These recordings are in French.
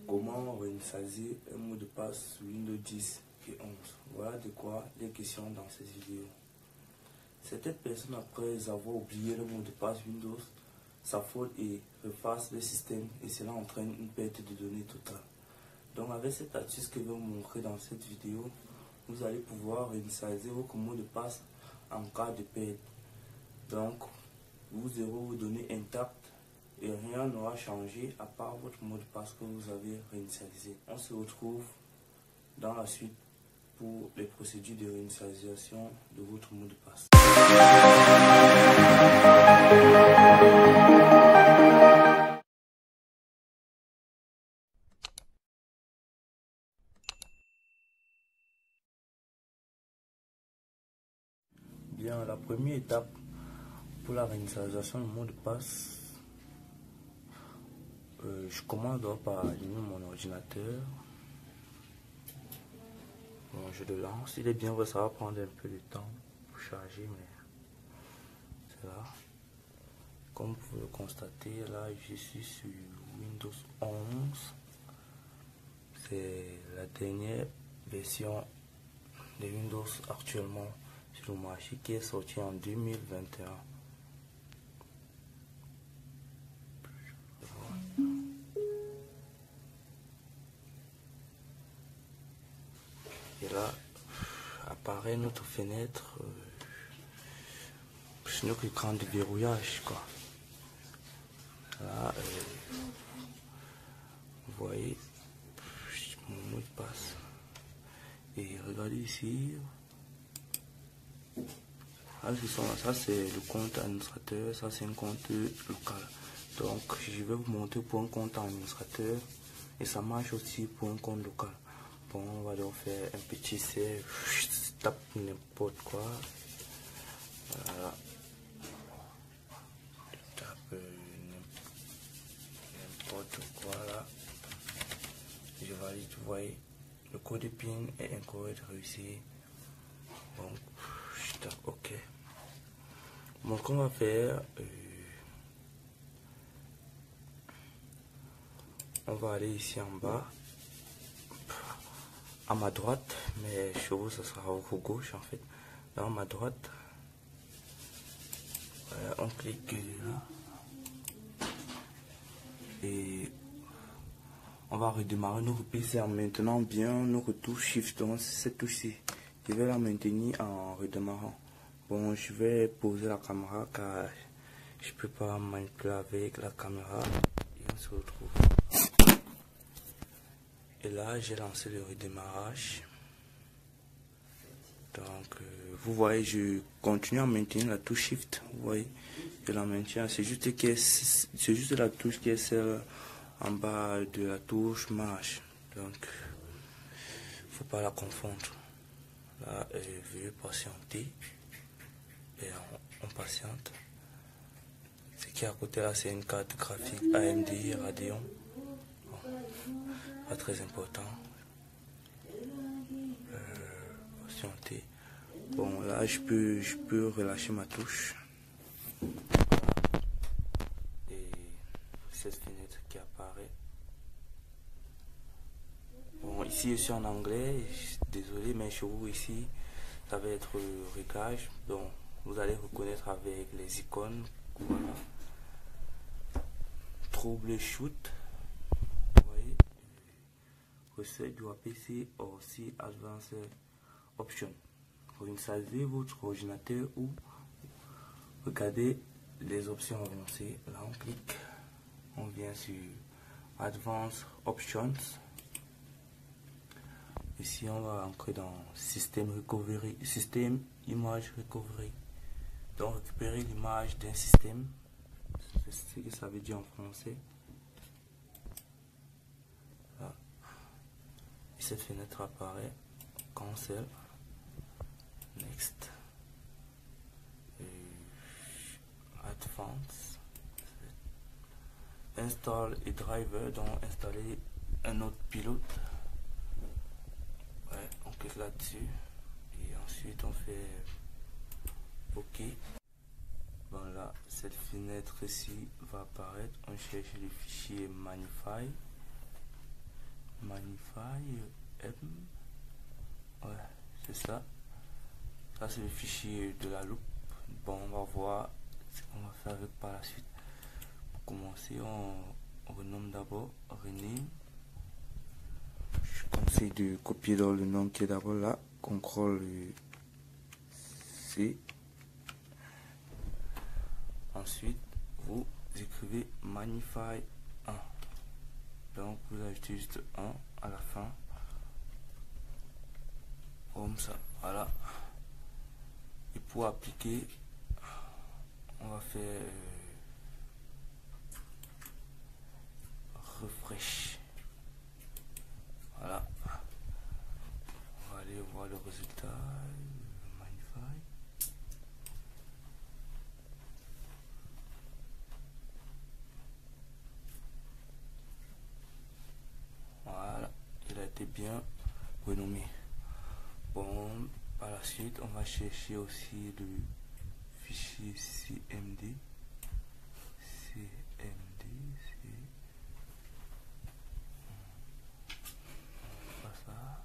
Comment réinitialiser un mot de passe Windows 10 et 11? Voilà de quoi il est question dans cette vidéo. Certaines personnes, après avoir oublié le mot de passe Windows, s'affolent et refassent le système et cela entraîne une perte de données totale. Donc avec cette astuce que je vais vous montrer dans cette vidéo, vous allez pouvoir réinitialiser votre mot de passe en cas de perte. Donc vous aurez vos données intactes et rien n'aura changé à part votre mot de passe que vous avez réinitialisé. On se retrouve dans la suite pour les procédures de réinitialisation de votre mot de passe. Bien, la première étape pour la réinitialisation du mot de passe, je commence d'abord par allumer mon ordinateur. Bon, je le lance. Il est bien vrai, ça va prendre un peu de temps pour charger, mais c'est là. Comme vous pouvez le constater, là je suis sur Windows 11. C'est la dernière version de Windows actuellement sur le marché qui est sortie en 2021. Et là apparaît notre fenêtre, c'est notre écran de verrouillage quoi. Là, vous voyez mon mot de passe. Et regardez ici. Ça c'est le compte administrateur, ça c'est un compte local. Donc je vais vous montrer pour un compte administrateur et ça marche aussi pour un compte local. Bon, on va donc faire un petit save, tape n'importe quoi. Voilà. Tape n'importe quoi là. Je valide, vous voyez, le code PIN est incorrect, réussi. Bon, je tape OK. Bon, qu'on va faire, on va aller ici en bas, à ma droite, mais chez vous, ça sera à votre gauche en fait. Dans ma droite, voilà, on clique là et on va redémarrer notre PC en maintenant bien notre touche Shift. Donc cette touche-ci, je vais la maintenir en redémarrant. Bon, je vais poser la caméra car je peux pas manipuler avec la caméra et on se retrouve. Et là, j'ai lancé le redémarrage. Donc, vous voyez, je continue à maintenir la touche Shift. Vous voyez, je la maintiens. C'est juste la touche qui est celle en bas de la touche marche. Donc, faut pas la confondre. Là, veuillez patienter. Et on patiente. Ce qui est à côté là, c'est une carte graphique AMD Radeon. Bon, pas très important. Patienter. Bon, là, je peux relâcher ma touche. Et cette fenêtre qui apparaît. Bon, ici, je suis en anglais. Désolé, mais chez vous, ici, ça va être réglage. Donc, vous allez reconnaître avec les icônes. Voilà. Troubleshoot. Vous voyez. Recette du PC aussi Advanced Option. Pour installer votre ordinateur ou regarder les options avancées. Là, on clique. On vient sur Advanced Options. Ici, on va entrer dans System Recovery, System Image Recovery. Donc, récupérer l'image d'un système. C'est ce que ça veut dire en français. Là. Et cette fenêtre apparaît. Cancel. Next. Advance. Install et driver. Donc, installer un autre pilote. Ouais, on clique là-dessus. Et ensuite, on fait OK. Voilà, cette fenêtre ici va apparaître. On cherche le fichier Manify. Magnify M. Ouais, c'est ça. Ça, c'est le fichier de la loupe. Bon, on va voir ce qu'on va faire avec par la suite. Pour commencer, on renomme d'abord rename. Je conseille de copier dans le nom qui est d'abord là. CTRL C. Ensuite, vous écrivez Magnify 1. Donc, vous ajoutez juste 1 à la fin. Comme ça, voilà. Et pour appliquer, on va faire refresh. Voilà. On va aller voir le résultat. Magnify. Voilà. Il a été bien renommé. Bon, par la suite, on va chercher aussi le fichier CMD. CMD, c'est pas ça.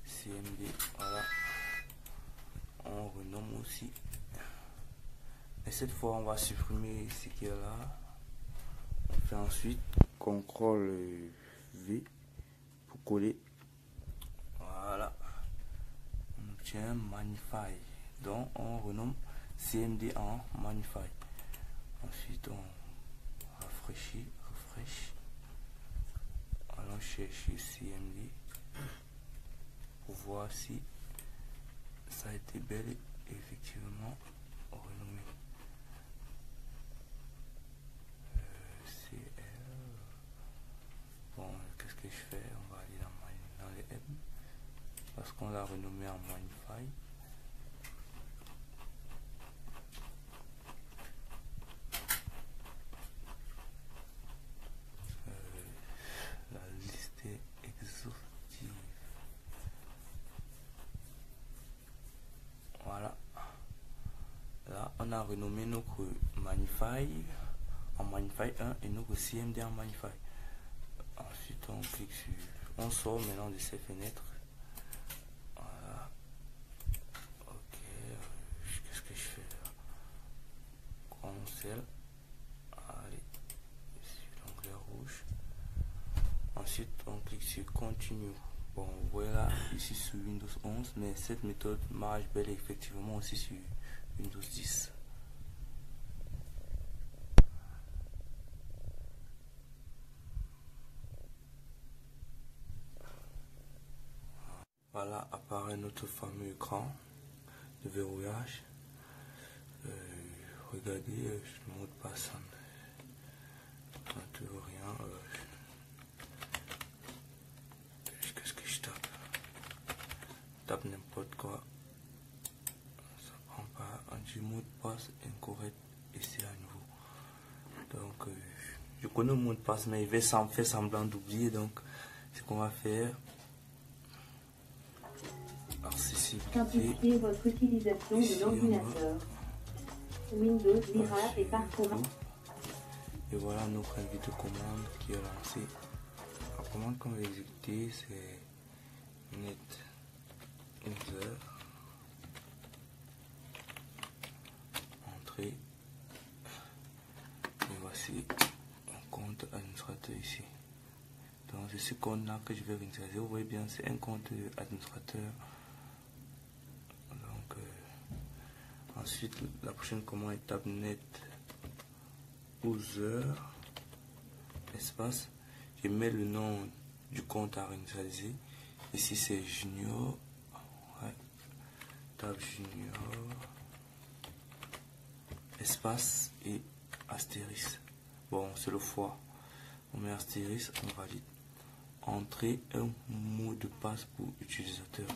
CMD, voilà. On renomme aussi. Et cette fois, on va supprimer ce qui est là. On fait ensuite CTRL V pour coller. Voilà. On obtient Magnify. Donc, on renomme CMD en Magnify. Ensuite, on rafraîchit, refresh. Allons chercher CMD pour voir si ça a été bel et effectivement renommé. CL. Bon, qu'est-ce que je fais? On va aller dans les M parce qu'on l'a renommé en Magnify. La liste est exhaustive. Voilà. Là, on a renommé notre Magnify en Magnify 1 et notre CMD en Magnify. Ensuite, on clique sur... On sort maintenant de ces fenêtres. Voilà. Ok. Qu'est-ce que je fais là? Cancel. Allez. Sur l'onglet rouge. Ensuite, on clique sur Continue. Bon, voilà, ici sur Windows 11, mais cette méthode marche bel et effectivement aussi sur Windows 10. Voilà, apparaît notre fameux écran de verrouillage. Regardez, je ne montre pas ça. Ne rien. Qu'est-ce que je tape? Tape n'importe quoi. Ça prend pas. On dit mot de passe incorrect et c'est à nouveau. Donc, je connais le mot de passe, mais il va faire semblant d'oublier. Donc, ce qu'on va faire. Simplifiez votre utilisation de l'ordinateur. Windows virable et parcours. Et voilà notre invite de commande qui est lancée. La commande qu'on va exécuter, c'est net user entrée. Et voici un compte administrateur ici. Donc c'est ce compte là que je vais réinsérer. Vous voyez bien, c'est un compte administrateur. Donc ensuite la prochaine commande est tabnet user espace. Je mets le nom du compte à réinitialiser. Ici c'est junior. Ouais. Tab junior espace et astérisque. Bon, c'est le fois. On met astérisque, on valide. Entrer un mot de passe pour utilisateur.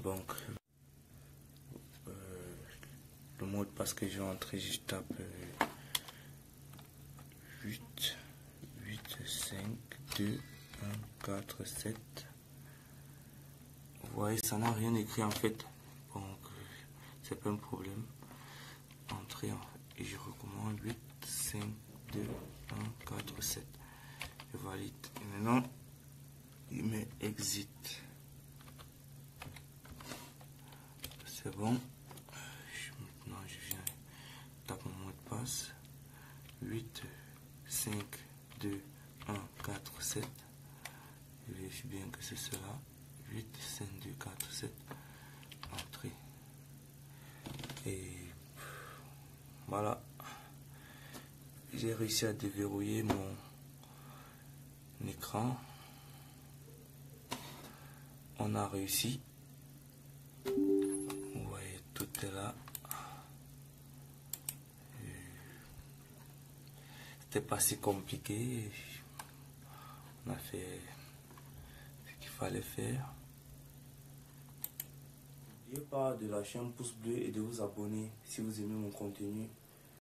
Donc le mot de passe que j'ai entré, je tape 8 5 2 1 4 7. Vous voyez, ça n'a rien écrit en fait. Donc c'est pas un problème. Entrer et je recommande 8 5 2, 1, 4, 7. Je valide. Et maintenant, il met exit. C'est bon. Maintenant, je viens taper mon mot de passe. 8, 5, 2, 1, 4, 7. Je vérifie bien que c'est cela. 8, 5, 2, 4, 7. Entrée. Et voilà. J'ai réussi à déverrouiller mon écran. On a réussi. Vous voyez, tout est là. C'était pas si compliqué. On a fait ce qu'il fallait faire. N'oubliez pas de lâcher un pouce bleu et de vous abonner si vous aimez mon contenu.